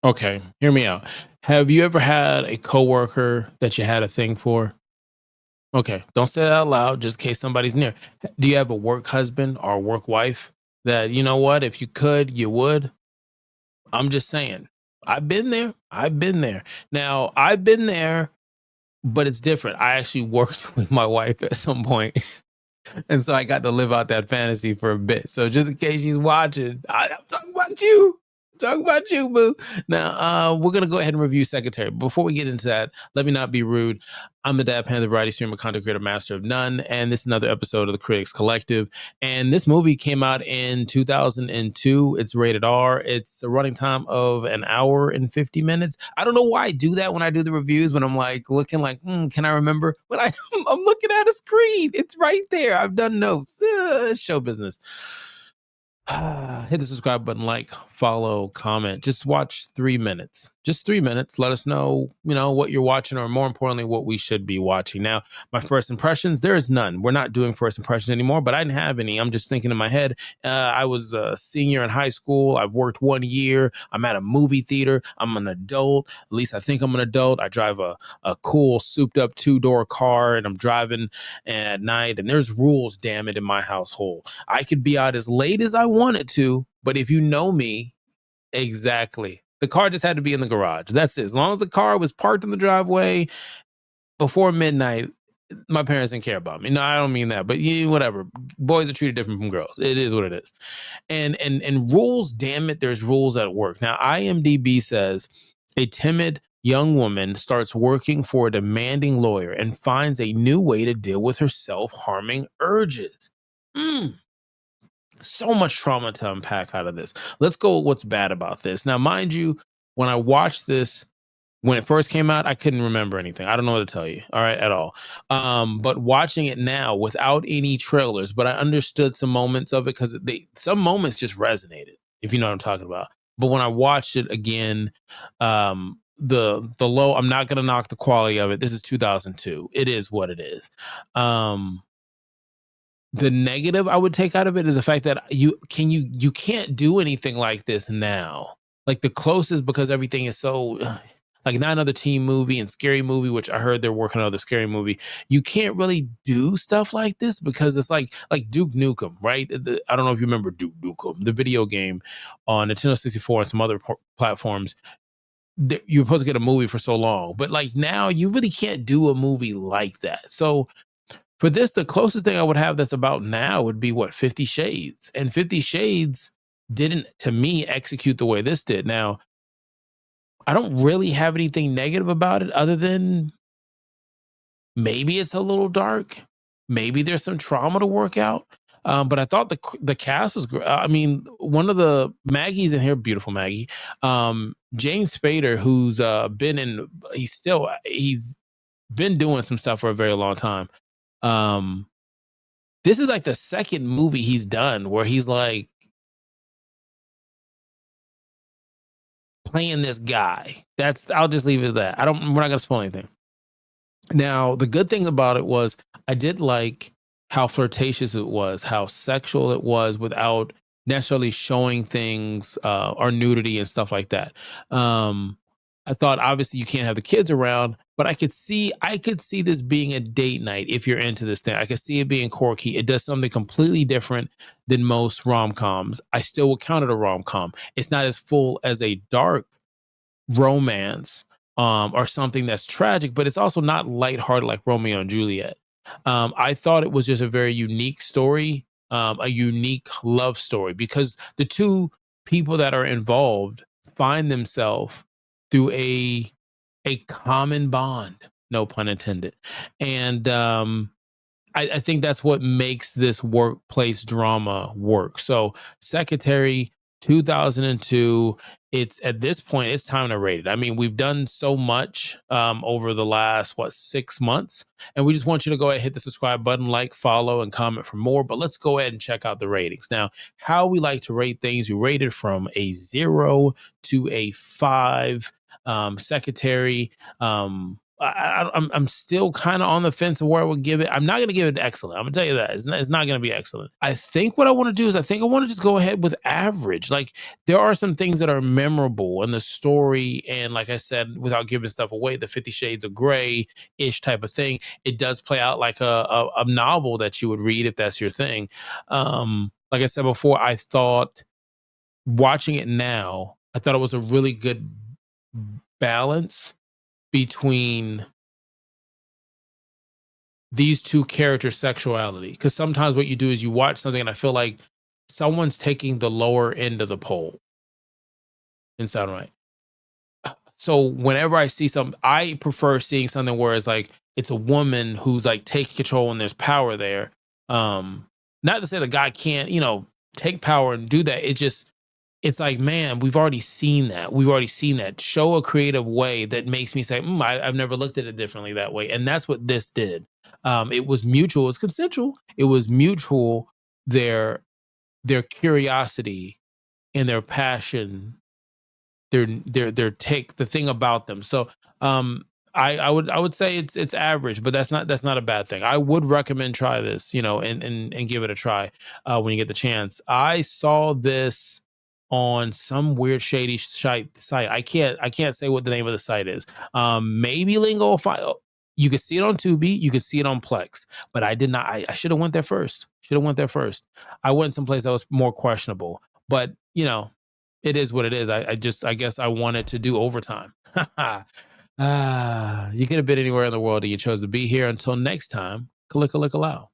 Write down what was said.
Okay, hear me out. Have you ever had a coworker that you had a thing for? Okay, don't say that out loud just in case somebody's near. Do you have a work husband or a work wife that, you know what, if you could, you would? I'm just saying. I've been there. I've been there. Now, I've been there, but it's different. I actually worked with my wife at some point, and so I got to live out that fantasy for a bit. So just in case she's watching, I'm talking about you. Talking about you, boo. Now, we're gonna go ahead and review Secretary. Before we get into that, let me not be rude. I'm the Dad Panther variety streamer, content creator, master of none, and this is another episode of the Critics Collective. And this movie came out in 2002. It's rated R. It's a running time of an hour and 50 minutes. I don't know why I do that when I do the reviews, when I'm like looking like, can I remember? When I'm looking at a screen, it's right there. I've done notes. Show business. Hit the subscribe button, like, follow, comment. Just watch 3 minutes. Just 3 minutes. Let us know, what you're watching, or more importantly, what we should be watching. Now, my first impressions, there is none. We're not doing first impressions anymore, but I didn't have any. I'm just thinking in my head. I was a senior in high school. I've worked 1 year. I'm at a movie theater. I'm an adult. At least I think I'm an adult. I drive a cool, souped up 2-door car, and I'm driving at night. And there's rules, damn it, in my household. I could be out as late as I wanted to, but if you know me, exactly. The car just had to be in the garage. That's it. As long as the car was parked in the driveway before midnight, my parents didn't care about me. No, I don't mean that, but whatever. Boys are treated different from girls. It is what it is. And rules, damn it, there's rules at work. Now, IMDb says a timid young woman starts working for a demanding lawyer and finds a new way to deal with her self-harming urges. So much trauma to unpack out of this. Let's go with what's bad about this. Now, mind you, when I watched this, when it first came out, I couldn't remember anything. I don't know what to tell you, all right, at all. But watching it now without any trailers, but I understood some moments of it because some moments just resonated, if you know what I'm talking about. But when I watched it again, the low, I'm not gonna knock the quality of it. This is 2002. It is what it is. The negative I would take out of it is the fact that you can't do anything like this now. Like the closest, because everything is so like not another teen movie and scary movie, which I heard they're working on another scary movie. You can't really do stuff like this because it's like Duke Nukem, right? I don't know if you remember Duke Nukem, the video game on Nintendo 64 and some other platforms. You were supposed to get a movie for so long, but like now you really can't do a movie like that. So for this, the closest thing I would have that's about now would be 50 Shades. And 50 Shades didn't, to me, execute the way this did. Now, I don't really have anything negative about it other than maybe it's a little dark. Maybe there's some trauma to work out. But I thought the cast was great. I mean, one of the Maggie's in here, beautiful Maggie. James Spader, who's he's been doing some stuff for a very long time. This is like the second movie he's done where he's like playing this guy. I'll just leave it at that. We're not gonna spoil anything. Now, the good thing about it was I did like how flirtatious it was, how sexual it was without necessarily showing things or nudity and stuff like that. I thought obviously you can't have the kids around, but I could see this being a date night if you're into this thing. I could see it being quirky. It does something completely different than most rom-coms. I still would count it a rom-com. It's not as full as a dark romance or something that's tragic, but it's also not lighthearted like Romeo and Juliet. I thought it was just a very unique story, a unique love story, because the two people that are involved find themselves through a common bond, no pun intended. And I think that's what makes this workplace drama work. So Secretary 2002, it's at this point, it's time to rate it. I mean, we've done so much over the last, 6 months. And we just want you to go ahead, hit the subscribe button, like, follow, and comment for more. But let's go ahead and check out the ratings. Now, how we like to rate things, we rate it from a 0 to a 5. Secretary, I'm still kind of on the fence of where I would give it. I'm not going to give it excellent. I'm gonna tell you that it's not going to be excellent. I think what I want to do is I think I want to just go ahead with average. Like there are some things that are memorable in the story, and like I said, without giving stuff away, the 50 Shades of Grey ish type of thing. It does play out like a novel that you would read if that's your thing. Like I said before, I thought watching it now, I thought it was a really good balance between these two characters' sexuality. Because sometimes what you do is you watch something, and I feel like someone's taking the lower end of the pole in sound right. So whenever I see something, I prefer seeing something where it's like it's a woman who's like taking control and there's power there. Not to say the guy can't, take power and do that. It's like, man, we've already seen that. We've already seen that. Show a creative way that makes me say, I've never looked at it differently that way. And that's what this did. It was mutual. It was consensual. It was mutual. Their curiosity and their passion, their take, the thing about them. So I would say it's average, but that's not a bad thing. I would recommend try this, and give it a try when you get the chance. I saw this on some weird shady site. I can't say what the name of the site is. Maybe Lingo File. You could see it on Tubi, you could see it on Plex, but I did not. I should have went there first. Should have went there first. I went someplace that was more questionable, but it is what it is. I guess I wanted to do overtime. You could have been anywhere in the world and you chose to be here. Until next time, kalika allow.